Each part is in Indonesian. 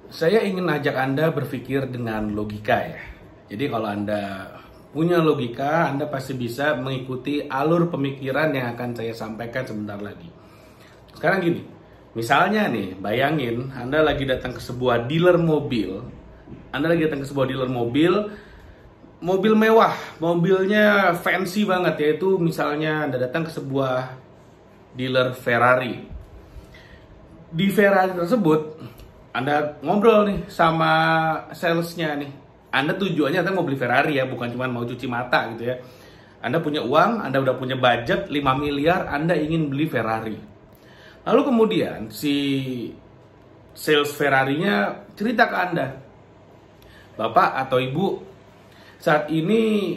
Saya ingin ajak Anda berpikir dengan logika ya. Jadi kalau Anda punya logika, Anda pasti bisa mengikuti alur pemikiran yang akan saya sampaikan sebentar lagi. Sekarang gini, misalnya nih, bayangin Anda lagi datang ke sebuah dealer mobil. Mobil mewah, mobilnya fancy banget, yaitu misalnya Anda datang ke sebuah dealer Ferrari. Di Ferrari tersebut, Anda ngobrol nih sama salesnya nih. Anda tujuannya mau beli Ferrari ya, bukan cuma mau cuci mata gitu ya. Anda punya uang, Anda udah punya budget 5 miliar, Anda ingin beli Ferrari. Lalu kemudian si sales Ferrarinya cerita ke Anda, Bapak atau Ibu, saat ini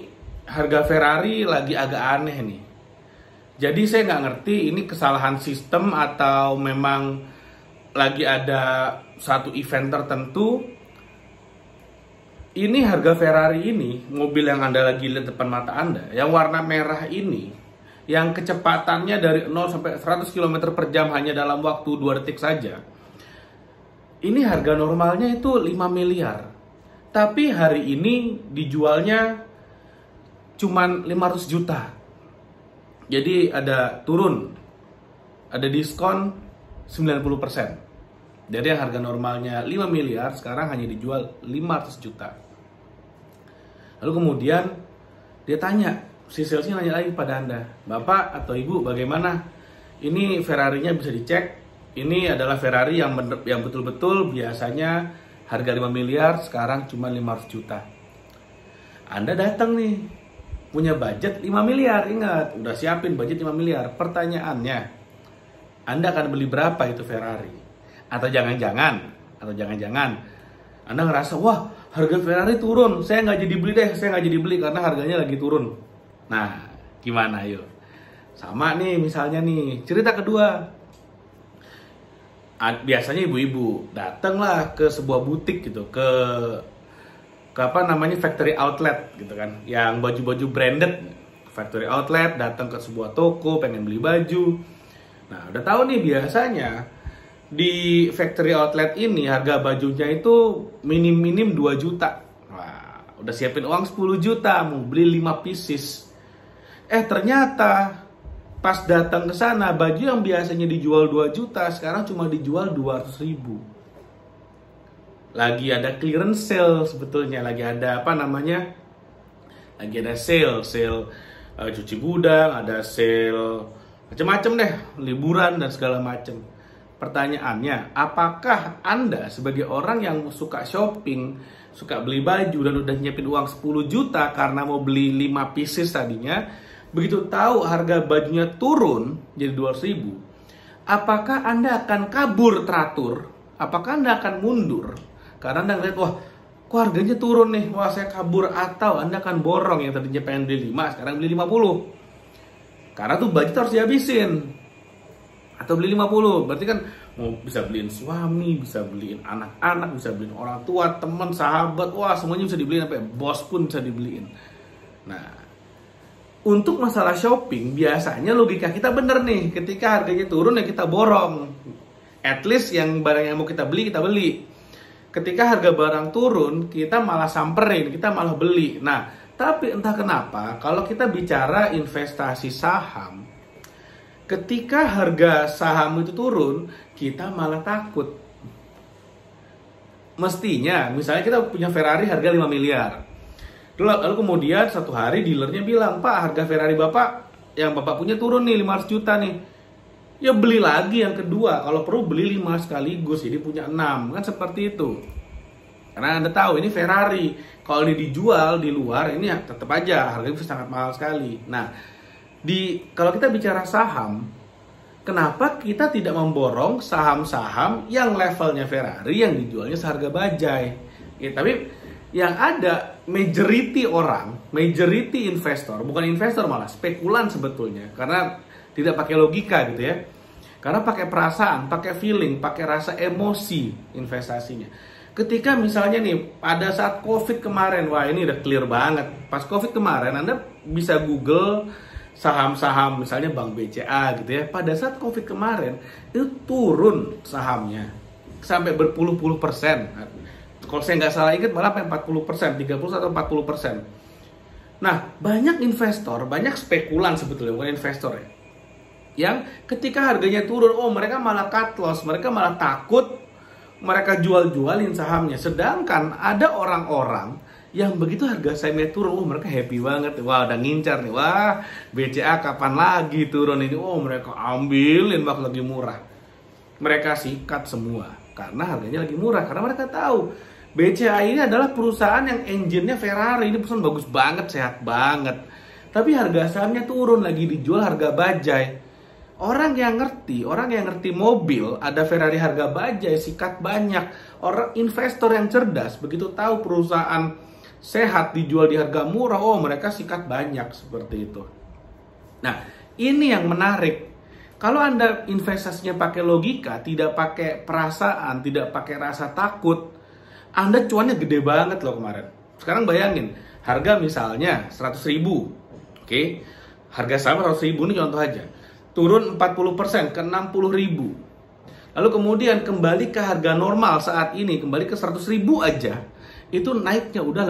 harga Ferrari lagi agak aneh nih. Jadi saya nggak ngerti ini kesalahan sistem atau memang lagi ada satu event tertentu. Ini harga Ferrari ini, mobil yang Anda lagi lihat depan mata Anda, yang warna merah ini, yang kecepatannya dari 0 sampai 100 km per jam hanya dalam waktu 2 detik saja. Ini harga normalnya itu 5 miliar. Tapi hari ini dijualnya cuman 500 juta. Jadi ada turun, ada diskon 90%. Jadi yang harga normalnya 5 miliar sekarang hanya dijual 500 juta. Lalu kemudian dia tanya, si salesnya nanya lagi pada Anda, Bapak atau Ibu bagaimana? Ini Ferrarinya bisa dicek. Ini adalah Ferrari yang betul-betul biasanya harga 5 miliar sekarang cuma 500 juta. Anda datang nih, punya budget 5 miliar, ingat, udah siapin budget 5 miliar. Pertanyaannya, Anda akan beli berapa itu Ferrari? Atau jangan-jangan Anda ngerasa, wah harga Ferrari turun, saya nggak jadi beli karena harganya lagi turun. Nah, gimana yuk? Sama nih misalnya nih, cerita kedua. Biasanya ibu-ibu datanglah ke sebuah butik gitu, ke apa namanya, factory outlet gitu kan, yang baju-baju branded. Factory outlet, datang ke sebuah toko pengen beli baju. Nah, udah tahu nih biasanya di factory outlet ini harga bajunya itu minim 2 juta. Wah, udah siapin uang 10 juta mau beli 5 pieces. Ternyata pas datang ke sana baju yang biasanya dijual 2 juta sekarang cuma dijual 200 ribu. Lagi ada clearance sale sebetulnya, lagi ada apa namanya? Lagi ada sale cuci gudang, ada sale macam-macam deh, liburan dan segala macam. Pertanyaannya, apakah Anda sebagai orang yang suka shopping, suka beli baju dan udah nyiapin uang 10 juta karena mau beli 5 pieces tadinya, begitu tahu harga bajunya turun jadi 200 ribu, apakah Anda akan kabur teratur? Apakah Anda akan mundur? Karena Anda ngeliat, wah kok harganya turun nih, wah saya kabur. Atau Anda akan borong, yang tadinya pengen beli 5, sekarang beli 50. Karena tuh budget harus dihabisin. Atau beli 50, berarti kan mau bisa beliin suami, bisa beliin anak-anak, bisa beliin orang tua, teman, sahabat, wah semuanya bisa dibeliin, sampai bos pun bisa dibeliin. Nah, untuk masalah shopping biasanya logika kita bener nih, ketika harganya turun ya kita borong. At least yang barang yang mau kita beli. Ketika harga barang turun, kita malah samperin, kita malah beli. Nah, tapi entah kenapa kalau kita bicara investasi saham, ketika harga saham itu turun, kita malah takut. Mestinya, misalnya kita punya Ferrari harga 5 miliar. Lalu kemudian satu hari dealernya bilang, Pak harga Ferrari Bapak, yang Bapak punya turun nih 500 juta nih. Ya beli lagi yang kedua, kalau perlu beli 5 sekaligus, jadi punya 6. Kan seperti itu. Karena Anda tahu ini Ferrari, kalau ini dijual di luar, ini ya tetap aja harganya bisa sangat mahal sekali. Nah, kalau kita bicara saham, kenapa kita tidak memborong saham-saham yang levelnya Ferrari yang dijualnya seharga bajai? Ya, tapi yang ada majority investor, bukan investor malah spekulan sebetulnya, karena tidak pakai logika gitu ya. Karena pakai perasaan, pakai feeling, pakai rasa emosi investasinya. Ketika misalnya nih pada saat COVID kemarin, wah ini udah clear banget. Pas COVID kemarin Anda bisa Google saham-saham misalnya Bank BCA gitu ya. Pada saat COVID kemarin itu turun sahamnya. sampai berpuluh-puluh persen. Kalau saya nggak salah ingat malah sampai 40%, 30 atau 40%. Nah, banyak investor, banyak spekulan sebetulnya, bukan investor ya, yang ketika harganya turun, mereka malah cut loss, mereka malah takut, mereka jual-jualin sahamnya. Sedangkan ada orang-orang yang begitu harga sahamnya turun, mereka happy banget, wah udah ngincar nih, wah BCA kapan lagi turun ini, mereka ambilin waktu lagi murah. Mereka sikat semua, karena harganya lagi murah, karena mereka tahu BCA ini adalah perusahaan yang engine-nya Ferrari, ini perusahaan bagus banget, sehat banget. Tapi harga sahamnya turun, lagi dijual harga bajai. Orang yang ngerti mobil, ada Ferrari harga bajai, sikat banyak. Orang investor yang cerdas, begitu tahu perusahaan sehat dijual di harga murah, mereka sikat banyak seperti itu. Nah, ini yang menarik. Kalau Anda investasinya pakai logika, tidak pakai perasaan, tidak pakai rasa takut, Anda cuannya gede banget loh kemarin. Sekarang bayangin, harga misalnya 100.000, oke? Harga saham 100.000 ini contoh aja. Turun 40% ke 60.000. Lalu kemudian kembali ke harga normal saat ini, kembali ke 100.000 aja. Itu naiknya udah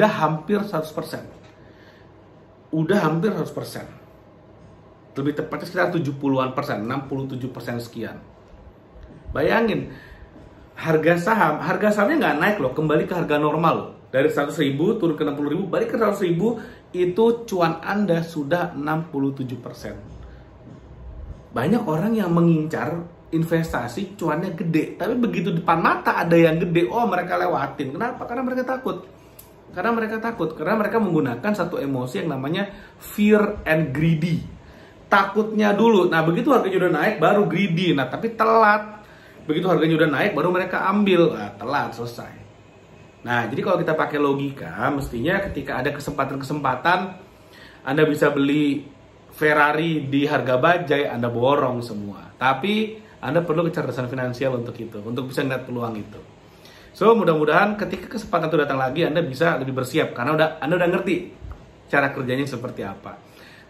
hampir 100%. Udah hampir 100%. Lebih tepatnya sekitar 70-an persen, 67% sekian. Bayangin, harga sahamnya nggak naik loh, kembali ke harga normal loh. Dari 100.000 turun ke 60.000, balik ke 100.000, itu cuan Anda sudah 67%. Banyak orang yang mengincar investasi cuannya gede, tapi begitu depan mata ada yang gede, mereka lewatin. Kenapa? Karena mereka takut. Karena mereka menggunakan satu emosi yang namanya fear and greedy. Takutnya dulu. Nah, begitu harganya udah naik baru greedy. Nah, tapi telat. Begitu harganya udah naik baru mereka ambil. Nah, telat, selesai. Nah, jadi kalau kita pakai logika, mestinya ketika ada kesempatan-kesempatan Anda bisa beli Ferrari di harga bajai, Anda borong semua. Tapi Anda perlu kecerdasan finansial untuk itu, untuk bisa melihat peluang itu. So, mudah-mudahan ketika kesempatan itu datang lagi, Anda bisa lebih bersiap, karena Anda udah ngerti cara kerjanya seperti apa.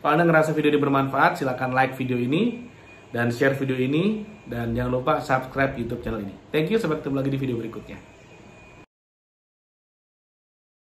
Kalau Anda ngerasa video ini bermanfaat, silahkan like video ini, dan share video ini, dan jangan lupa subscribe YouTube channel ini. Thank you, sampai ketemu lagi di video berikutnya.